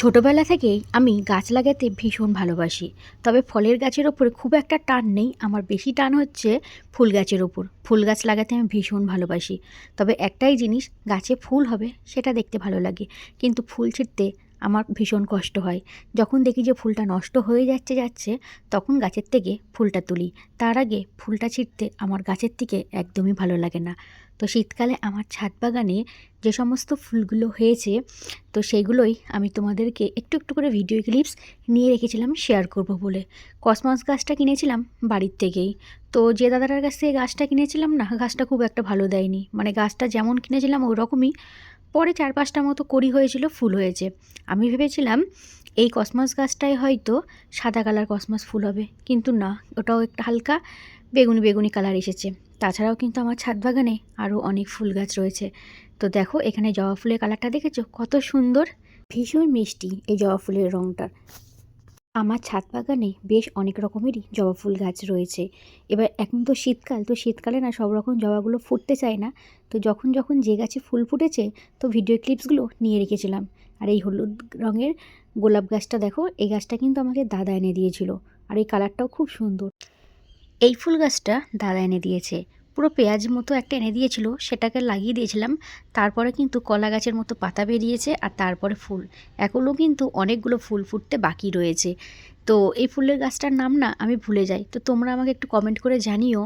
ছোটোবেলা থেকেই আমি গাছ লাগাতে ভীষণ ভালোবাসি। তবে ফলের গাছের ওপরে খুব একটা টান নেই। আমার বেশি টান হচ্ছে ফুল গাছের ওপর। ফুল গাছ লাগাতে আমি ভীষণ ভালোবাসি। তবে একটাই জিনিস, গাছে ফুল হবে সেটা দেখতে ভালো লাগে। কিন্তু ফুল ছিঁড়তে আমার ভীষণ কষ্ট হয়। যখন দেখি যে ফুলটা নষ্ট হয়ে যাচ্ছে তখন গাছের থেকে ফুলটা তুলি। তার আগে ফুলটা ছিঁড়তে আমার গাছের থেকে একদমই ভালো লাগে না। তো শীতকালে আমার ছাদ বাগানে যে সমস্ত ফুলগুলো হয়েছে, তো সেইগুলোই আমি তোমাদেরকে একটু একটু করে ভিডিও ক্লিপস নিয়ে রেখেছিলাম শেয়ার করব বলে। কসমস গাছটা কিনেছিলাম বাড়ির থেকেই। তো যে দাদাটার কাছ থেকে গাছটা কিনেছিলাম না, গাছটা খুব একটা ভালো দেয়নি। মানে গাছটা যেমন কিনেছিলাম ওই রকমই। পরে 4-5টা মতো কড়ি হয়েছিল, ফুল হয়েছে। আমি ভেবেছিলাম এই কসমস গাছটাই হয়তো সাদা কালার কসমস ফুল হবে, কিন্তু না, ওটাও একটা হালকা বেগুনি বেগুনি কালার এসেছে। তাছাড়াও কিন্তু আমার ছাদ বাগানে আরও অনেক ফুল গাছ রয়েছে। তো দেখো এখানে জবা ফুলের কালারটা দেখেছো কত সুন্দর, ভীষণ মিষ্টি এই জবা ফুলের রঙটা। আমার ছাদ বাগানে বেশ অনেক রকমেরই জবা ফুল গাছ রয়েছে। এবার এখন তো শীতকাল, তো শীতকালে না সব রকম জবাগুলো ফুটতে চায় না। তো যখন যখন যে গাছে ফুল ফুটেছে তো ভিডিও ক্লিপসগুলো নিয়ে রেখেছিলাম। আর এই হলুদ রঙের গোলাপ গাছটা দেখো, এই গাছটা কিন্তু আমাকে দাদা এনে দিয়েছিল। আর এই কালারটাও খুব সুন্দর। এই ফুল গাছটা দাদা এনে দিয়েছে, পুরো পেঁয়াজ মতো একটা এনে দিয়েছিল, সেটাকে লাগিয়ে দিয়েছিলাম। তারপরে কিন্তু কলা গাছের মতো পাতা বেরিয়েছে আর তারপরে ফুল। এখনও কিন্তু অনেকগুলো ফুল ফুটতে বাকি রয়েছে। তো এই ফুলের গাছটার নাম না আমি ভুলে যাই। তো তোমরা আমাকে একটু কমেন্ট করে জানিও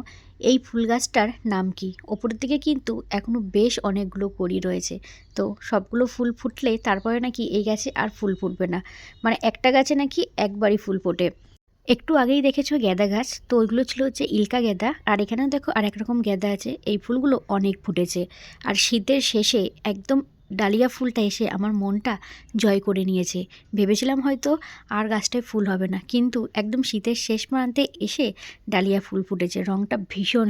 এই ফুল গাছটার নাম কি। ওপরের দিকে কিন্তু এখনও বেশ অনেকগুলো কড়ি রয়েছে। তো সবগুলো ফুল ফুটলে তারপরে নাকি এই গাছে আর ফুল ফুটবে না। মানে একটা গাছে নাকি একবারই ফুল ফোটে। একটু আগেই দেখেছো গ্যাদা গাছ, তো ওইগুলো ছিল হচ্ছে ইলকা গ্যাদা। আর এখানেও দেখো আর এক রকম গ্যাদা আছে। এই ফুলগুলো অনেক ফুটেছে। আর শীতের শেষে একদম ডালিয়া ফুলটা এসে আমার মনটা জয় করে নিয়েছে। ভেবেছিলাম হয়তো আর গাছটায় ফুল হবে না, কিন্তু একদম শীতের শেষ প্রান্তে এসে ডালিয়া ফুল ফুটেছে। রঙটা ভীষণ